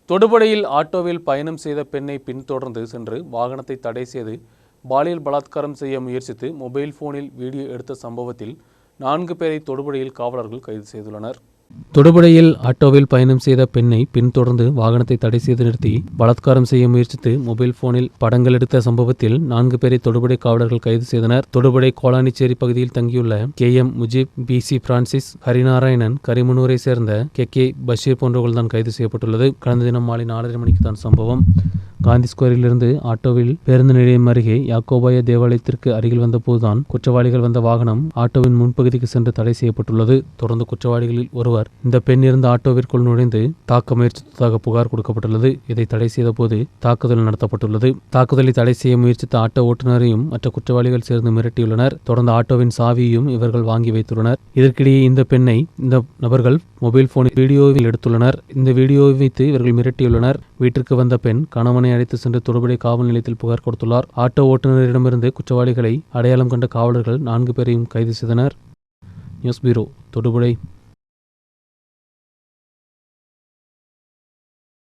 தொடுபுழையில் ஆட்டோவில் பயணம் செய்த பெண்ணை பின்தொடர்ந்து சென்று வாகனத்தை தடை செய்து பாலியல் பலாத்காரம் செய்ய முயற்சித்து மொபைல் போனில் வீடியோ எடுத்த சம்பவத்தில் 4 பேரை தொடுபுழையில் காவலர்கள் கைது செய்துள்ளனர். தொடுபுழையில் ஆட்டோவில் பயணம் செய்த பெண்ணை பின்தொடர்ந்து வாகனத்தை தடை செய்து நிறுத்தி பலாத்காரம் செய்ய முயற்சித்து மொபைல் போனில் படங்கள் எடுத்த சம்பவத்தில் 4 பேரை தொடுபுழை காவலர்கள் கைது செய்தனர். தொடுபுழை கோலானிச்சேரி பகுதியில் தங்கியுள்ள KM Mujeeb, BC Francis, Harinarayanan, கரிமனூரை சேர்ந்த KK பஷீர் போன்றவர்கள் தான் கைது செய்யப்பட்டுள்ளது. கடந்த தினம் மாலை 4:30 மணிக்கு தான் சம்பவம். காந்தி ஸ்கொயரிலிருந்து ஆட்டோவில் பேருந்து நிலையம் அருகே யாக்கோபாய தேவாலயத்திற்கு அருகில் வந்தபோதுதான் குற்றவாளிகள் வந்த வாகனம் ஆட்டோவின் முன்பகுதிக்கு சென்று தடை செய்யப்பட்டுள்ளது. தொடர்ந்து குற்றவாளிகளில் ஒருவர் இந்த பெண் இருந்த ஆட்டோவிற்குள் நுழைந்து தாக்க முயற்சித்ததாக புகார் கொடுக்கப்பட்டுள்ளது. இதை தடை செய்த போது தாக்குதல் நடத்தப்பட்டுள்ளது. தாக்குதலை தடை செய்ய முயற்சித்த ஆட்டோ ஓட்டுநரையும் மற்ற குற்றவாளிகள் சேர்ந்து மிரட்டியுள்ளனர். தொடர்ந்து ஆட்டோவின் சாவியையும் இவர்கள் வாங்கி வைத்துள்ளனர். இதற்கிடையே இந்த பெண்ணை இந்த நபர்கள் மொபைல் போனில் வீடியோவில் எடுத்துள்ளனர். இந்த வீடியோவை வைத்து இவர்கள் மிரட்டியுள்ளனர். வீட்டிற்கு வந்த பெண் கணவனை அழைத்து சென்று தொடுபுழை காவல் நிலையத்தில் புகார் கொடுத்துள்ளார். ஆட்டோ ஓட்டுநரிடமிருந்து குற்றவாளிகளை அடையாளம் கண்ட காவலர்கள் 4 பேரையும் கைது செய்தனர். News bureau, தொடுபுழை.